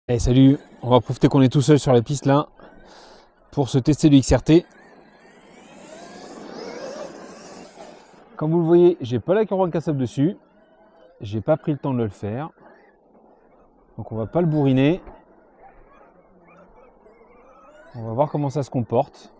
Hey, salut, on va profiter qu'on est tout seul sur la piste là pour se tester du XRT. Comme vous le voyez, j'ai pas la carreau incassable dessus, j'ai pas pris le temps de le faire, donc on va pas le bourriner. On va voir comment ça se comporte.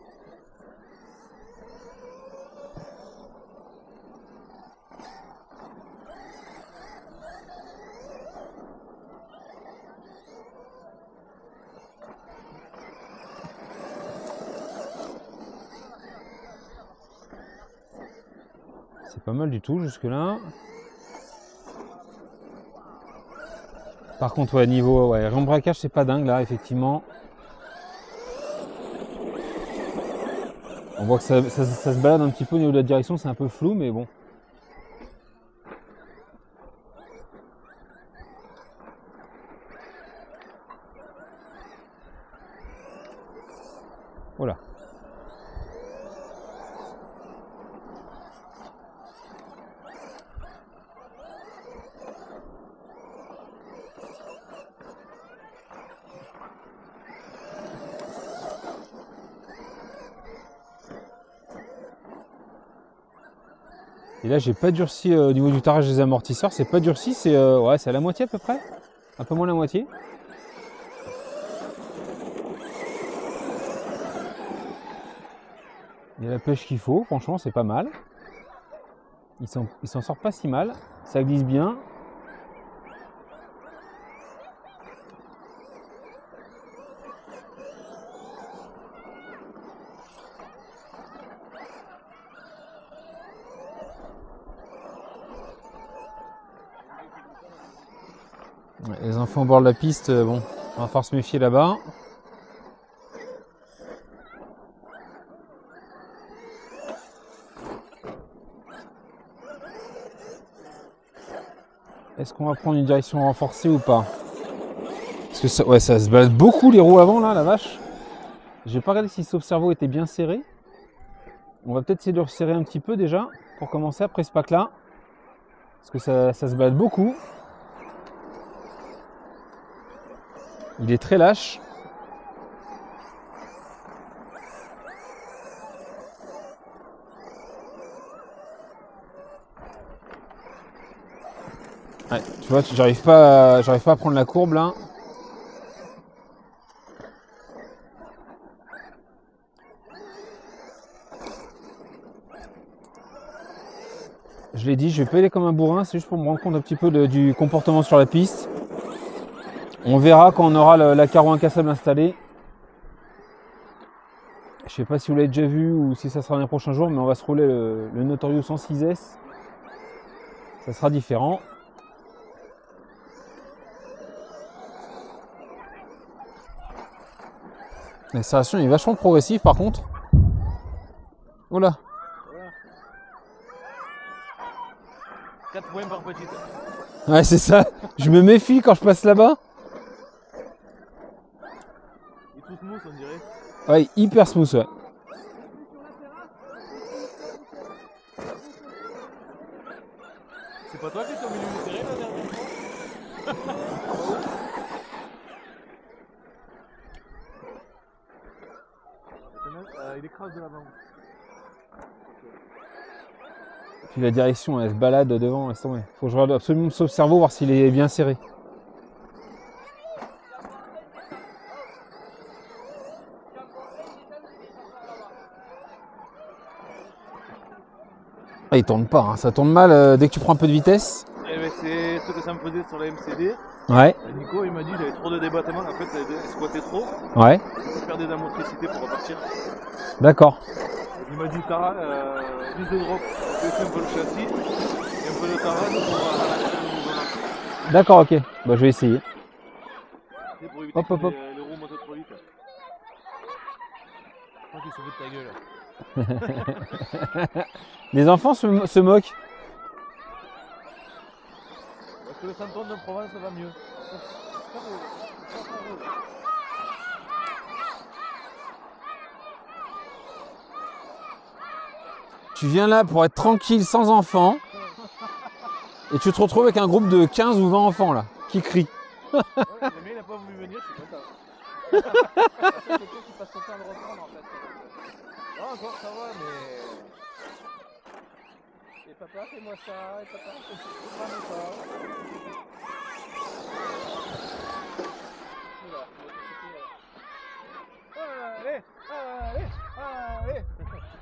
C'est pas mal du tout jusque là. Par contre, ouais, niveau rembraquage, c'est pas dingue là, effectivement. On voit que ça se balade un petit peu au niveau de la direction, c'est un peu flou, mais bon. Voilà. Et là, j'ai pas durci au niveau du tarage des amortisseurs, c'est pas durci, c'est ouais, c'est à la moitié à peu près, un peu moins de la moitié. Il y a la pêche qu'il faut, franchement, c'est pas mal. Il s'en sort pas si mal, ça glisse bien. Les enfants au bord de la piste, bon, on va falloir se méfier là-bas. Est-ce qu'on va prendre une direction renforcée ou pas? Parce que ça, ouais, ça se balade beaucoup les roues avant là, la vache. J'ai pas regardé si ce sauf-cerveau était bien serré. On va peut-être essayer de le resserrer un petit peu déjà pour commencer après ce pack là. Parce que ça se balade beaucoup. Il est très lâche. Ouais, tu vois, j'arrive pas à prendre la courbe là. Je l'ai dit, je vais pas aller comme un bourrin, c'est juste pour me rendre compte un petit peu du comportement sur la piste. On verra quand on aura la carreau incassable installée. Je sais pas si vous l'avez déjà vu ou si ça sera dans les prochains jours, mais on va se rouler le Notorious 106S. Ça sera différent. L'installation est vachement progressive par contre. Oh là. 4 points par petite. Ouais, c'est ça. Je me méfie quand je passe là-bas. Il est tout smooth, on dirait. Ouais, hyper smooth, ouais. C'est pas toi qui t'as mis le serré la dernière fois? Il écrase de l'avant. Puis la direction, elle se balade devant. Faut que je regarde absolument ce cerveau, voir s'il est bien serré. Ah, il tourne pas, hein. Ça tourne mal dès que tu prends un peu de vitesse. Eh ben, c'est ce que ça me faisait sur la MCD. Ouais. Et Nico il m'a dit j'avais trop de débattement, en fait elle squattait trop. Ouais. Je perdais de la motricité pour repartir. D'accord. Il m'a dit Tara, juste de drop, baisser un peu le châssis et un peu de Tara pour ralentir le mouvement. D'accord, ok. Bah, je vais essayer. C'est pour éviter Hop, hop, hop. que les roues montent trop vite. Je crois qu'il se fout de ta gueule. Les enfants se moquent. Parce que le Santon de Provence va mieux. Tu viens là pour être tranquille, sans enfants. Et tu te retrouves avec un groupe de 15 ou 20 enfants là, qui crient. Ouais, le mec, il a pas voulu. vu venir, je suis content. C'est quelqu'un qui passe son temps à le reprendre en fait. Ah, encore ça va, mais. Et papa, fais-moi ça, et papa, fais-moi ça. Oula, Allez, allez,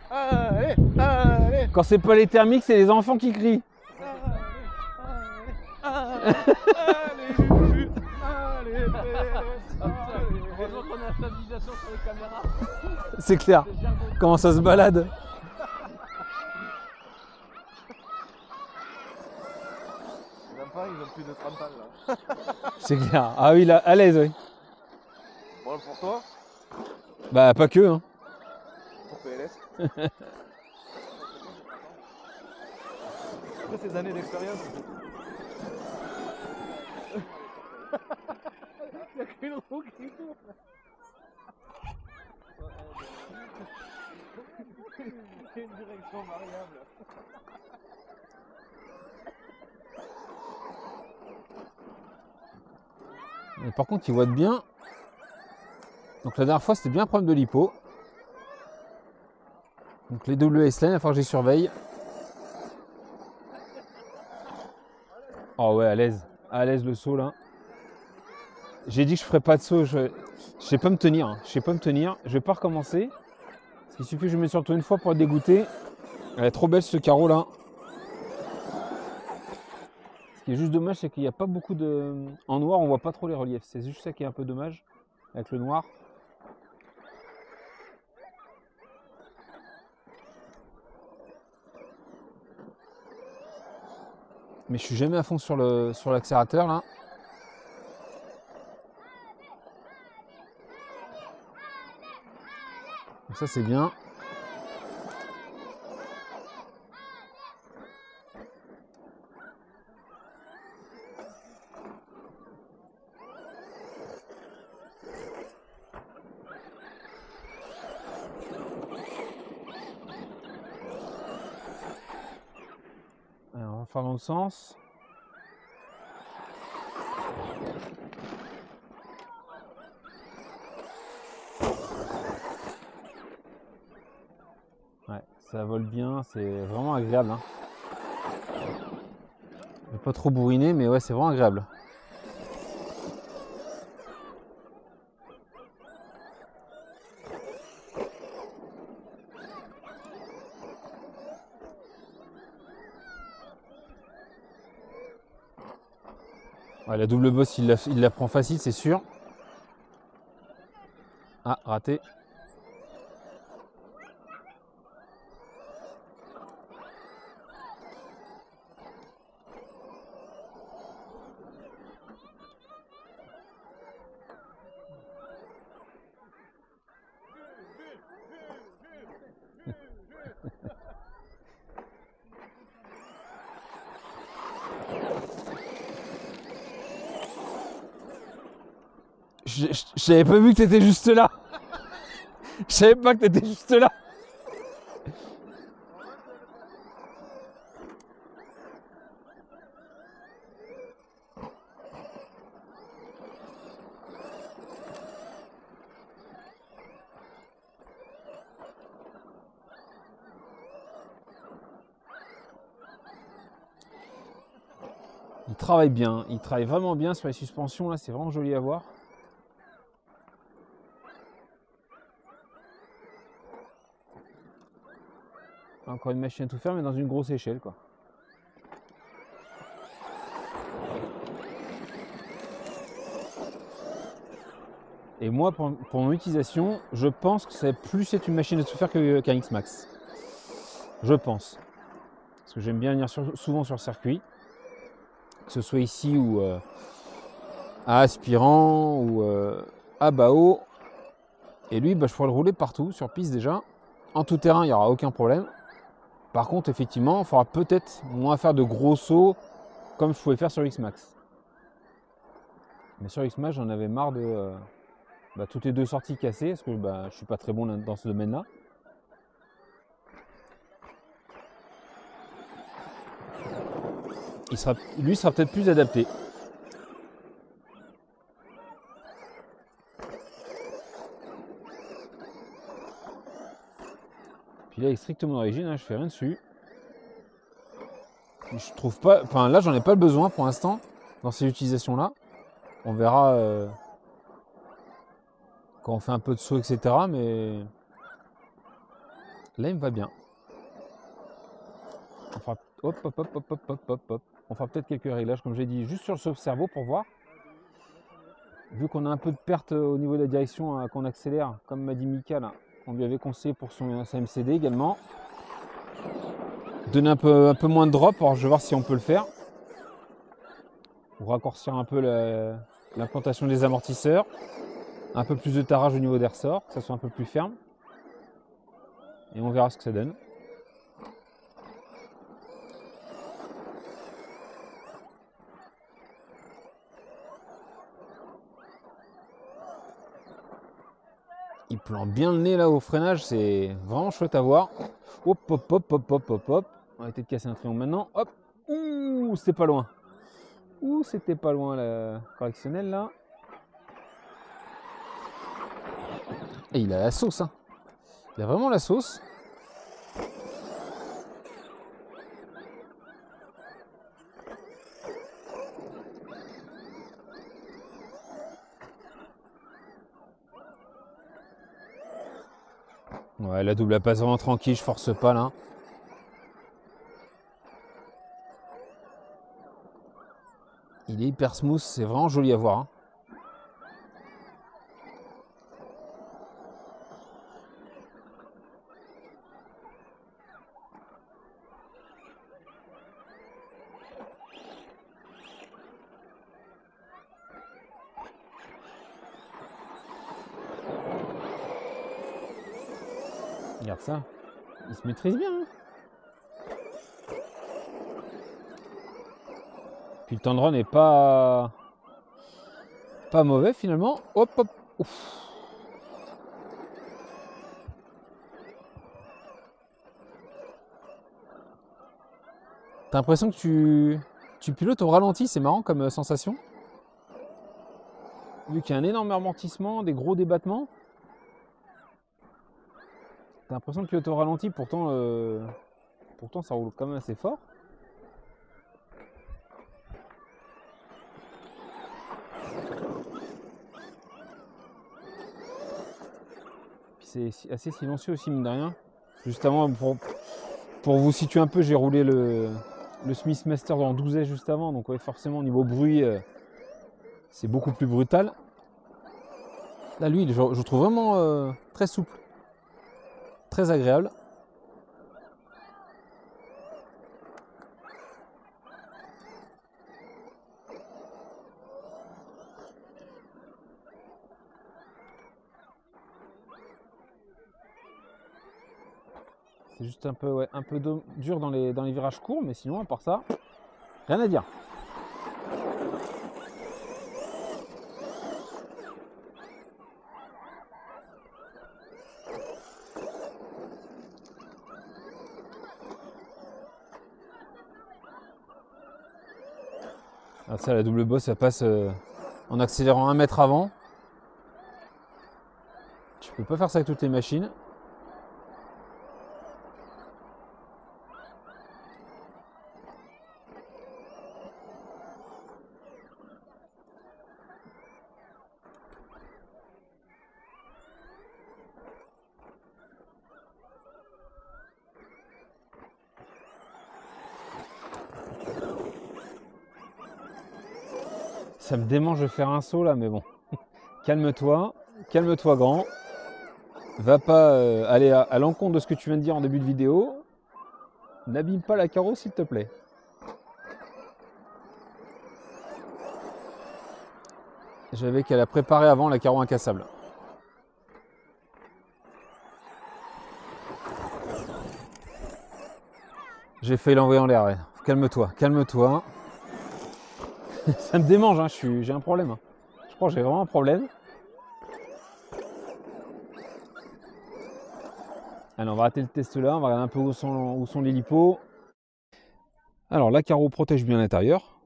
allez, allez. Quand c'est pas les thermiques, c'est les enfants qui crient. heureusement qu'on a la stabilisation sur les caméras. C'est clair. C'est le jargon. Comment ça se balade. Même pas, ils ont plus de 30 ans là. C'est clair. Ah oui, là, à l'aise, oui. Bon, pour toi, Bah, pas que, hein. pour PLS. Après ces années d'expérience, il n'y a qu'une roue qui tourne. Il y a une direction variable. Mais par contre, ils voient bien. Donc la dernière fois, c'était bien un problème de lipo. Donc les WS Line, il va falloir que j'y surveille. Oh ouais, à l'aise. À l'aise le saut là. J'ai dit que je ferais pas de saut. Je sais pas me tenir. Hein. Je sais pas me tenir. Je vais pas recommencer. Il suffit que je me mette sur le toit une fois pour être dégoûté. Elle est trop belle ce carreau là. Ce qui est juste dommage, c'est qu'il n'y a pas beaucoup de... En noir, on voit pas trop les reliefs. C'est juste ça qui est un peu dommage avec le noir. Mais je suis jamais à fond sur l'accélérateur là. Donc ça c'est bien. Alors, on va faire dans le sens. Ouais, ça vole bien, c'est vraiment agréable. Hein. Pas trop bourriné, mais ouais, c'est vraiment agréable. Ouais, la double bosse, il la prend facile, c'est sûr. Ah, raté. J'avais pas vu que t'étais juste là. Je savais pas que t'étais juste là. Il travaille bien, il travaille vraiment bien sur les suspensions là, c'est vraiment joli à voir. Encore une machine à tout faire, mais dans une grosse échelle, quoi. Et moi, pour mon utilisation, je pense que ça va plus être une machine à tout faire qu'un X-Max. Je pense. Parce que j'aime bien venir souvent sur le circuit. Que ce soit ici ou à Aspirant ou à Bao. Et lui, bah, je pourrais le rouler partout, sur piste déjà. En tout terrain, il n'y aura aucun problème. Par contre, effectivement, il faudra peut-être moins faire de gros sauts comme je pouvais faire sur X-Max. Mais sur X-Max, j'en avais marre de toutes les deux sorties cassées, parce que je ne suis pas très bon dans ce domaine-là. Lui sera peut-être plus adapté. Puis là, il est strictement d'origine, hein, je fais rien dessus. Je trouve pas. Enfin, là, j'en ai pas le besoin pour l'instant dans ces utilisations-là. On verra quand on fait un peu de saut, etc. Mais là, il me va bien. On fera, hop, hop, hop, hop, hop, hop, hop, hop. On fera peut-être quelques réglages, comme j'ai dit, juste sur le sauve-cerveau pour voir. Vu qu'on a un peu de perte au niveau de la direction, hein, qu'on accélère, comme m'a dit Mika, là, on lui avait conseillé pour sa MCD également. Donner un peu moins de drop, alors je vais voir si on peut le faire. Pour raccourcir un peu l'implantation des amortisseurs. Un peu plus de tarage au niveau des ressorts, que ça soit un peu plus ferme. Et on verra ce que ça donne. Il plante bien le nez là au freinage, c'est vraiment chouette à voir. Hop, hop, hop, hop, hop, hop, hop. On va essayer de casser un triangle maintenant. Hop. Ouh, c'était pas loin. Ouh, c'était pas loin la correctionnelle là. Et il a la sauce, hein. Il a vraiment la sauce. Ouais, la double, elle passe vraiment tranquille, je force pas là. Il est hyper smooth, c'est vraiment joli à voir, hein. Regarde ça, il se maîtrise bien, hein. Puis le tendron n'est pas mauvais finalement. Hop hop. Ouf. T'as l'impression que tu pilotes au ralenti, c'est marrant comme sensation. Vu qu'il y a un énorme amortissement, des gros débattements. T'as l'impression de piloter au ralenti, pourtant ça roule quand même assez fort. Puis c'est assez silencieux aussi, mine de rien. Juste avant, pour vous situer un peu, j'ai roulé le Smith Master en 12 juste avant, donc ouais, forcément au niveau bruit, c'est beaucoup plus brutal. Là, lui, je trouve vraiment très souple, très agréable. C'est juste un peu, ouais, un peu dur dans les virages courts, mais sinon, à part ça, rien à dire. Ah, ça, la double bosse, ça passe en accélérant 1 mètre avant. Tu peux pas faire ça avec toutes les machines. Ça me démange de faire un saut là, mais bon. Calme-toi grand. Va pas aller à l'encontre de ce que tu viens de dire en début de vidéo. N'abîme pas la carreau s'il te plaît. J'avais qu'à la préparer avant la carreau incassable. J'ai failli l'envoyer en l'air. Ouais. Calme-toi, calme-toi. Ça me démange, hein, j'ai un problème. Hein. Je crois que j'ai vraiment un problème. Allez, on va arrêter le test là, on va regarder un peu où sont les lipos. Alors la carreau protège bien l'intérieur.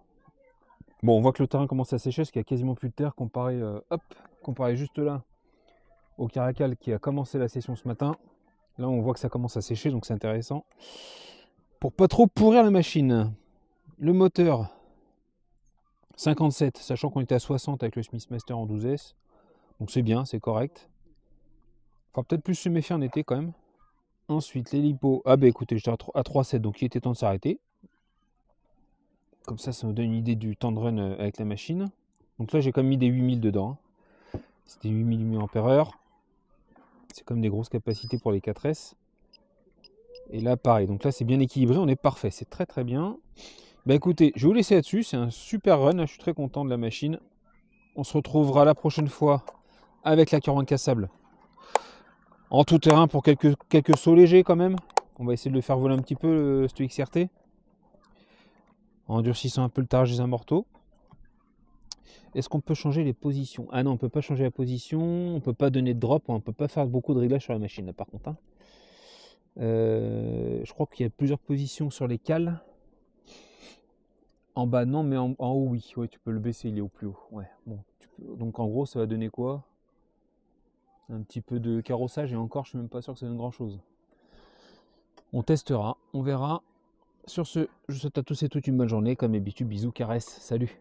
Bon, on voit que le terrain commence à sécher parce qu'il n'y a quasiment plus de terre comparé juste là au Caracal qui a commencé la session ce matin. Là, on voit que ça commence à sécher, donc c'est intéressant. Pour pas trop pourrir la machine. Le moteur, 57, sachant qu'on était à 60 avec le Smithmaster en 12S. Donc c'est bien, c'est correct. Enfin, peut-être plus se méfier en été quand même. Ensuite, l'hélipo. Ah bah écoutez, j'étais à 3,7, donc il était temps de s'arrêter. Comme ça nous donne une idée du temps de run avec la machine. Donc là, j'ai quand même mis des 8000 dedans. C'était 8000 mAh. C'est comme des grosses capacités pour les 4S. Et là, pareil. Donc là, c'est bien équilibré. On est parfait. C'est très très bien. Bah écoutez, je vais vous laisser là-dessus. C'est un super run. Je suis très content de la machine. On se retrouvera la prochaine fois avec la Curvin cassable. En tout terrain pour quelques sauts légers quand même. On va essayer de le faire voler un petit peu, ce XRT. En endurcissant un peu le tarage des amortos. Est-ce qu'on peut changer les positions? Ah non, on ne peut pas changer la position, on ne peut pas donner de drop, on ne peut pas faire beaucoup de réglages sur la machine là, par contre. Hein. Je crois qu'il y a plusieurs positions sur les cales. En bas non, mais en haut oui. Ouais, tu peux le baisser, il est au plus haut. Ouais, bon, donc en gros ça va donner quoi? Un petit peu de carrossage et encore je suis même pas sûr que ça donne grand chose. On testera, on verra. Sur ce, je vous souhaite à tous et toutes une bonne journée. Comme d'habitude, bisous, caresses, salut.